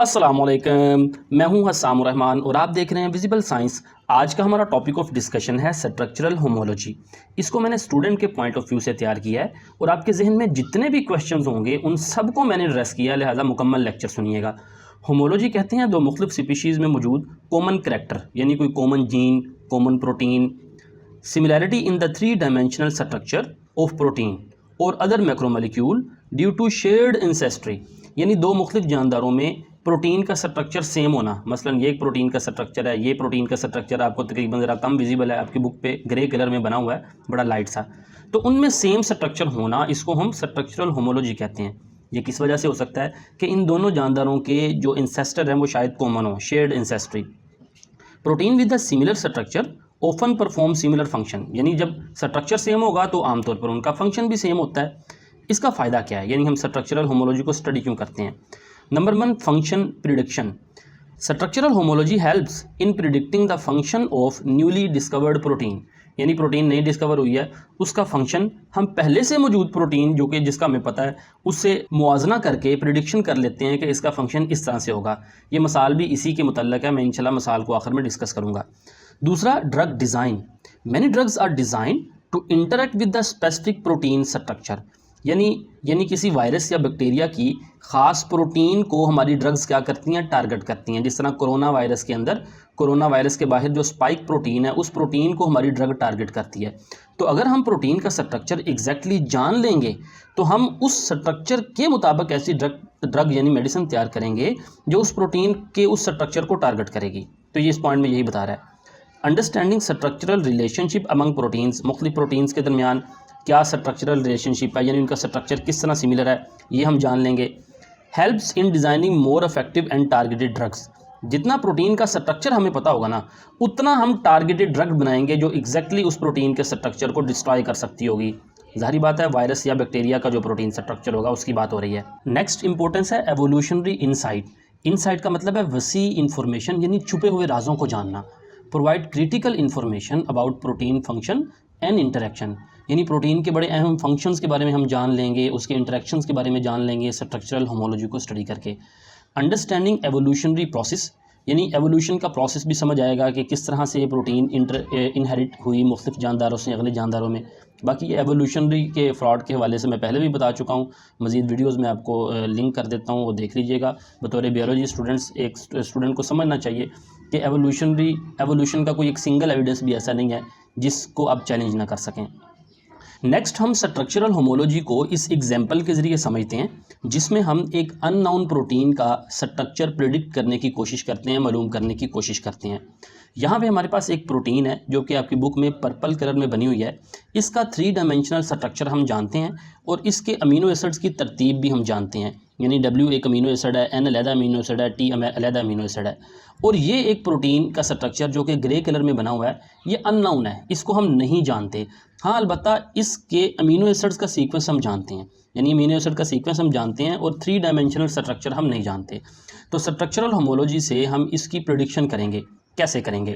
अस्सलामुअलैकुम, मैं हूं हस्सामुर रहमान और आप देख रहे हैं विजिबल साइंस। आज का हमारा टॉपिक ऑफ डिस्कशन है स्ट्रक्चरल होमोलॉजी। इसको मैंने स्टूडेंट के पॉइंट ऑफ व्यू से तैयार किया है और आपके जहन में जितने भी क्वेश्चंस होंगे उन सबको मैंने एड्रेस किया, लिहाजा मुकम्मल लेक्चर सुनिएगा। होमोलॉजी कहते हैं दो मुख्तलिफ स्पीशीज़ में मौजूद कॉमन करैक्टर, यानी कोई common gene, common protein, similarity in the 3 dimensional structure of protein और other macromolecule due to shared ancestry, यानी दो मुख्तलिफ जानदारों में प्रोटीन का स्ट्रक्चर सेम होना। मसलन ये एक प्रोटीन का स्ट्रक्चर है, ये प्रोटीन का स्ट्रक्चर आपको तकरीबन ज़रा कम विजिबल है, आपकी बुक पे ग्रे कलर में बना हुआ है, बड़ा लाइट सा, तो उनमें सेम स्ट्रक्चर होना, इसको हम स्ट्रक्चरल होमोलॉजी कहते हैं। ये किस वजह से हो सकता है कि इन दोनों जानदारों के जो इंसेस्टर हैं वो शायद कॉमन हो, shared ancestry. Protein with the similar structure often perform similar function, यानी जब स्ट्रक्चर सेम होगा तो आमतौर पर उनका फंक्शन भी सेम होता है। इसका फ़ायदा क्या है, यानी हम स्ट्रक्चरल होमोलॉजी को स्टडी क्यों करते हैं। Number 1, function prediction. Structural homology helps in predicting the function of newly discovered protein, यानी प्रोटीन नई डिस्कवर हुई है, उसका फंक्शन हम पहले से मौजूद प्रोटीन जो कि जिसका हमें पता है उससे मुआजना करके प्रिडिक्शन कर लेते हैं कि इसका फंक्शन इस तरह से होगा। ये मिसाल भी इसी के मुतल्लक है, मैं इंशाल्लाह मिसाल को आखिर में डिस्कस करूँगा। दूसरा, drug design. Many drugs are design to interact with the specific protein structure, यानी किसी वायरस या बैक्टीरिया की ख़ास प्रोटीन को हमारी ड्रग्स क्या करती हैं, टारगेट करती हैं। जिस तरह कोरोना वायरस के अंदर, कोरोना वायरस के बाहर जो स्पाइक प्रोटीन है, उस प्रोटीन को हमारी ड्रग टारगेट करती है। तो अगर हम प्रोटीन का स्ट्रक्चर एग्जैक्टली जान लेंगे तो हम उस स्ट्रक्चर के मुताबिक ऐसी ड्रग यानी मेडिसिन तैयार करेंगे जो उस प्रोटीन के उस स्ट्रक्चर को टारगेट करेगी। तो ये इस पॉइंट में यही बता रहा है। Understanding structural relationship among proteins, मुख्तलिफ प्रोटीन्स के दरमियान क्या स्ट्रक्चरल रिलेशनशिप है, यानी उनका स्ट्रक्चर किस तरह सिमिलर है, ये हम जान लेंगे। Helps in designing more effective and targeted drugs. जितना प्रोटीन का स्ट्रक्चर हमें पता होगा ना, उतना हम टारगेटेड ड्रग बनाएंगे जो एग्जैक्टली उस प्रोटीन के स्ट्रक्चर को डिस्ट्रॉय कर सकती होगी। जाहिर बात है, वायरस या बैक्टीरिया का जो प्रोटीन स्ट्रक्चर होगा उसकी बात हो रही है। नेक्स्ट इंपॉर्टेंस है एवोल्यूशनरी इनसाइट। इनसाइट का मतलब है वसी इंफॉर्मेशन, यानी छुपे हुए राजों को जानना। Provide critical information about protein function and interaction, यानी प्रोटीन के बड़े अहम फंक्शंस के बारे में हम जान लेंगे, उसके इंटरेक्शंस के बारे में जान लेंगे स्ट्रक्चरल होमोलॉजी को स्टडी करके। अंडरस्टैंडिंग एवोल्यूशनरी प्रोसेस, यानी एवोल्यूशन का प्रोसेस भी समझ आएगा कि किस तरह से ये प्रोटीन इनहेरिट हुई मुख्तलिफ जानदारों से अगले जानदारों में। बाकी ये एवोल्यूशनरी के फ्रॉड के हवाले से मैं पहले भी बता चुका हूँ, मज़ीद वीडियोस में आपको लिंक कर देता हूँ, वो देख लीजिएगा। बतौर बायोलॉजी स्टूडेंट्स, एक स्टूडेंट को समझना चाहिए कि एवोल्यूशन का कोई एक सिंगल एविडेंस भी ऐसा नहीं है जिसको आप चैलेंज ना कर सकें। नेक्स्ट, हम स्ट्रक्चरल होमोलॉजी को इस एग्जाम्पल के ज़रिए समझते हैं जिसमें हम एक अननोन प्रोटीन का स्ट्रक्चर प्रिडिक्ट करने की कोशिश करते हैं, मालूम करने की कोशिश करते हैं। यहाँ पे हमारे पास एक प्रोटीन है जो कि आपकी बुक में पर्पल कलर में बनी हुई है। इसका 3 डायमेंशनल स्ट्रक्चर हम जानते हैं और इसके अमीनो एसिड्स की तरतीब भी हम जानते हैं, यानी W एक अमीनो एसिड है, N अलहदा अमीनो एसिड है, T अलहदा अमीनो एसिड है। और ये एक प्रोटीन का स्ट्रक्चर जो कि ग्रे कलर में बना हुआ है, ये अननोन है, इसको हम नहीं जानते। हाँ, अलबत्ता इसके अमीनो एसिड्स का सीक्वेंस हम जानते हैं, यानी अमीनो एसिड का सीक्वेंस हम जानते हैं और 3 डायमेंशनल स्ट्रक्चर हम नहीं जानते। तो स्ट्रक्चरल होमोलॉजी से हम इसकी प्रेडिक्शन करेंगे। कैसे करेंगे?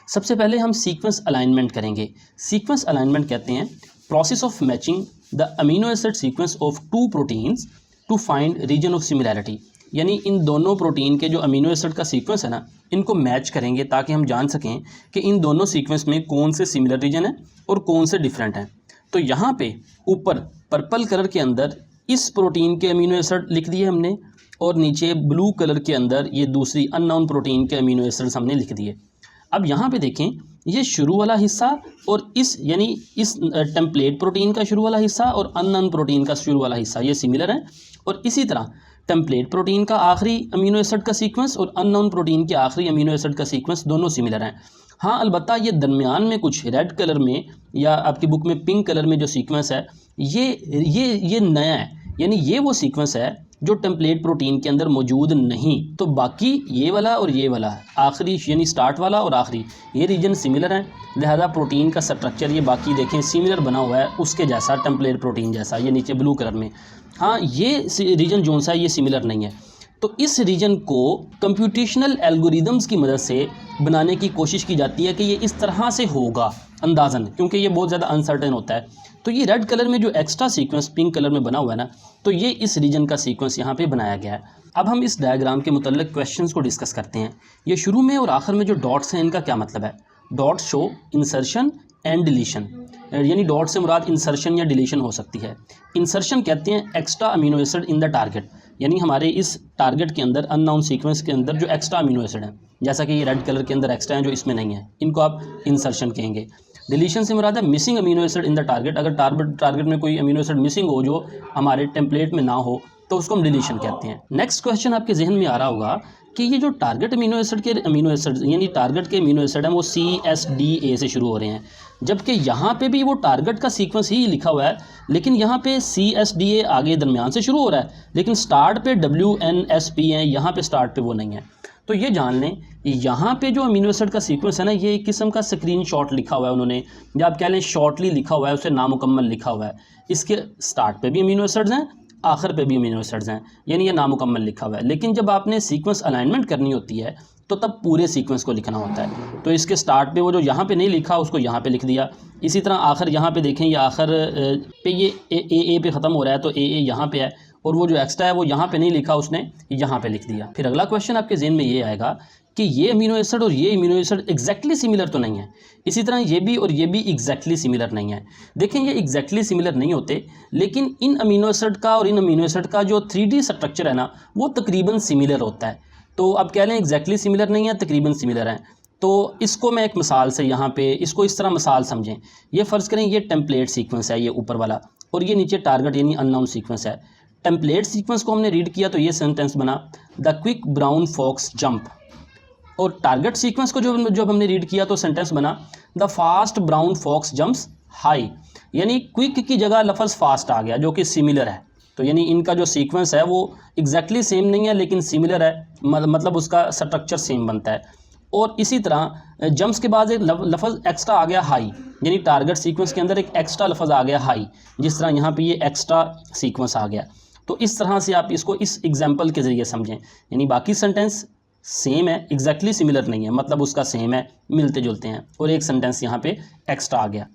सबसे पहले हम सीक्वेंस अलाइनमेंट करेंगे। सीक्वेंस अलाइनमेंट कहते हैं process of matching the amino acid sequence of 2 proteins to find region of similarity, यानी इन दोनों प्रोटीन के जो अमीनो एसिड का सीक्वेंस है ना, इनको मैच करेंगे ताकि हम जान सकें कि इन दोनों सीक्वेंस में कौन से सिमिलर रीजन है और कौन से डिफरेंट हैं। तो यहाँ पे ऊपर पर्पल कलर के अंदर इस प्रोटीन के अमीनो एसिड लिख दिए हमने और नीचे ब्लू कलर के अंदर ये दूसरी अननोन प्रोटीन के अमीनो एसिड्स हमने लिख दिए। अब यहाँ पे देखें, ये शुरू वाला हिस्सा और इस टेम्पलेट प्रोटीन का शुरू वाला हिस्सा और अननोन प्रोटीन का शुरू वाला हिस्सा ये सिमिलर है, और इसी तरह टेम्पलेट प्रोटीन का आखिरी अमीनो एसिड का सीक्वेंस और अननोन प्रोटीन के आखिरी अमीनो एसिड का सीक्वेंस दोनों सिमिलर हैं। हाँ, अलबत्ता ये दरमियान में कुछ रेड कलर में या आपकी बुक में पिंक कलर में जो सीक्वेंस है ये नया है, यानी ये वो सीक्वेंस है जो टेम्पलेट प्रोटीन के अंदर मौजूद नहीं। तो बाकी ये वाला और ये वाला आखिरी, यानी स्टार्ट वाला और आखिरी, ये रीजन सिमिलर हैं, लिहाजा प्रोटीन का स्ट्रक्चर ये बाकी देखें सिमिलर बना हुआ है उसके जैसा, टेम्पलेट प्रोटीन जैसा, ये नीचे ब्लू कलर में। हाँ, ये रीजन जोन सा है ये सिमिलर नहीं है। तो इस रीजन को कंप्यूटेशनल एल्गोरिदम्स की मदद से बनाने की कोशिश की जाती है कि ये इस तरह से होगा अंदाज़न, क्योंकि ये बहुत ज़्यादा अनसर्टेन होता है। तो ये रेड कलर में जो एक्स्ट्रा सीक्वेंस पिंक कलर में बना हुआ है ना, तो ये इस रीजन का सीक्वेंस यहाँ पे बनाया गया है। अब हम इस डायग्राम के मुतल्लिक क्वेश्चंस को डिस्कस करते हैं। ये शुरू में और आखिर में जो डॉट्स हैं इनका क्या मतलब है। Dots show insertion and deletion, यानी डॉट से मुराद इंसर्शन या डिलीशन हो सकती है। इंसर्शन कहते हैं extra amino acid in the target, यानी हमारे इस टारगेट के अंदर अननोन सीक्वेंस के अंदर जो एक्स्ट्रा अमीनो एसिड हैं, जैसा कि ये रेड कलर के अंदर एक्स्ट्रा हैं जो इसमें नहीं है, इनको आप इंसर्शन कहेंगे। डिलीशन से मुराद है missing amino acid in the target, अगर टारगेट में कोई अमीनो एसिड मिसिंग हो जो हमारे टेम्पलेट में ना हो तो उसको हम डिलीशन कहते हैं। नेक्स्ट क्वेश्चन आपके जहन में आ रहा होगा कि ये जो टारगेट अमीनो एसिड के अमीनो एसिड यानी टारगेट के अमीनो एसिड हैं वो CSDA से शुरू हो रहे हैं, जबकि यहाँ पे भी वो टारगेट का सीक्वेंस ही लिखा हुआ है, लेकिन यहाँ पे CSDA आगे दरमियान से शुरू हो रहा है, लेकिन स्टार्ट पे WNSP है, यहाँ पे स्टार्ट पे वो नहीं है। तो ये जान लें यहाँ पे जो अमीनो एसिड का सीक्वेंस है ना, ये एक किस्म का स्क्रीनशॉट लिखा हुआ है उन्होंने, या आप कह लें शॉर्टली लिखा हुआ है, उसे नामुकम्मल लिखा हुआ है। इसके स्टार्ट पे भी अमीनो एसिड्स हैं, आखिर पे भी अमीनो एसिड्स हैं, यानी ये नामुकम्मल लिखा हुआ है। लेकिन जब आपने सीक्वेंस अलाइनमेंट करनी होती है तो तब पूरे सीक्वेंस को लिखना होता है। तो इसके स्टार्ट पे वो जो यहाँ पे नहीं लिखा उसको यहाँ पे लिख दिया। इसी तरह आखिर यहाँ पे देखें, ये आखिर पे ये ए पे ख़त्म हो रहा है तो ए यहाँ पे है, और वो जो एक्स्ट्रा है वो यहाँ पे नहीं लिखा, उसने यहाँ पे लिख दिया। फिर अगला क्वेश्चन आपके ज़हन में ये आएगा कि ये अमीनो एसिड और ये अमीनो एसिड एग्जैक्टली सिमिलर तो नहीं है, इसी तरह ये भी और ये भी एग्जैक्टली सिमिलर नहीं है। देखें ये एग्जैक्टली सिमिलर नहीं होते, लेकिन इन अमीनो एसिड का और इन अमीनो एसिड का जो 3D स्ट्रक्चर है ना वो तकरीबन सिमिलर होता है। तो अब कह लें एग्जैक्टली सिमिलर नहीं है, तकरीबन सिमिलर है। तो इसको मैं एक मिसाल से यहाँ पे इसको इस तरह मिसाल समझें। ये फ़र्ज़ करें ये टेम्पलेट सीक्वेंस है, ये ऊपर वाला, और ये नीचे टारगेट यानी अननोन सीक्वेंस है। टेम्पलेट सीक्वेंस को हमने रीड किया तो ये सेंटेंस बना the quick brown fox jump, और टारगेट सीक्वेंस को जब हमने रीड किया तो सेंटेंस बना the fast brown fox jumps high, यानी क्विक की जगह लफ्ज़ फास्ट आ गया जो कि सिमिलर है। तो यानी इनका जो सीक्वेंस है वो एग्जैक्टली सेम नहीं है लेकिन सिमिलर है, मतलब उसका स्ट्रक्चर सेम बनता है। और इसी तरह जंप्स के बाद एक लफ्ज़ एक्स्ट्रा आ गया हाई, यानी टारगेट सीक्वेंस के अंदर एक एक्स्ट्रा लफ्ज़ आ गया हाई, जिस तरह यहाँ पे ये एक्स्ट्रा सीक्वेंस आ गया। तो इस तरह से आप इसको इस एग्जाम्पल के ज़रिए समझें, यानी बाकी सेंटेंस सेम है, एग्जैक्टली सिमिलर नहीं है, मतलब उसका सेम है, मिलते जुलते हैं, और एक सेंटेंस यहाँ पे एक्स्ट्रा आ गया।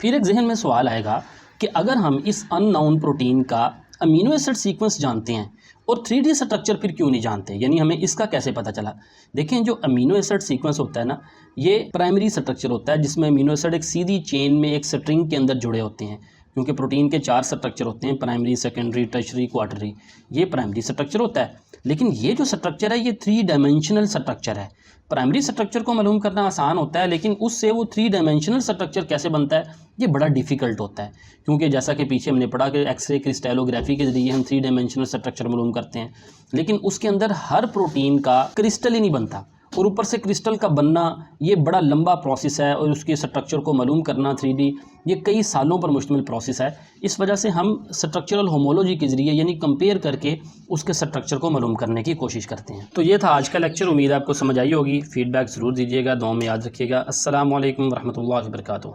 फिर एक जहन में सवाल आएगा कि अगर हम इस अननोन प्रोटीन का अमीनो एसिड सीक्वेंस जानते हैं और 3D स्ट्रक्चर फिर क्यों नहीं जानते, यानी हमें इसका कैसे पता चला। देखें जो अमीनो एसिड सीक्वेंस होता है ना, ये प्राइमरी स्ट्रक्चर होता है जिसमें अमीनो एसिड एक सीधी चेन में एक स्ट्रिंग के अंदर जुड़े होते हैं, क्योंकि प्रोटीन के 4 स्ट्रक्चर होते हैं, प्राइमरी, सेकेंडरी, टर्शरी, क्वार्टरी। ये प्राइमरी स्ट्रक्चर होता है, लेकिन ये जो स्ट्रक्चर है ये 3 डायमेंशनल स्ट्रक्चर है। प्राइमरी स्ट्रक्चर को मालूम करना आसान होता है, लेकिन उससे वो 3 डायमेंशनल स्ट्रक्चर कैसे बनता है ये बड़ा डिफ़िकल्ट होता है, क्योंकि जैसा कि पीछे हमने पढ़ा कि एक्सरे क्रिस्टलोग्राफी के ज़रिए हम 3 डायमेंशनल स्ट्रक्चर मालूम करते हैं, लेकिन उसके अंदर हर प्रोटीन का क्रिस्टल ही नहीं बनता, और ऊपर से क्रिस्टल का बनना ये बड़ा लंबा प्रोसेस है, और उसके स्ट्रक्चर को मालूम करना 3D ये कई सालों पर मुश्तमिल प्रोसेस है। इस वजह से हम स्ट्रक्चरल होमोलॉजी के ज़रिए यानी कंपेयर करके उसके स्ट्रक्चर को मालूम करने की कोशिश करते हैं। तो ये था आज का लेक्चर, उम्मीद है आपको समझ आई होगी। फीडबैक ज़रूर दीजिएगा, दुआ में याद रखिएगा। अस्सलाम वालेकुम रहमतुल्लाहि व बरकातुहू।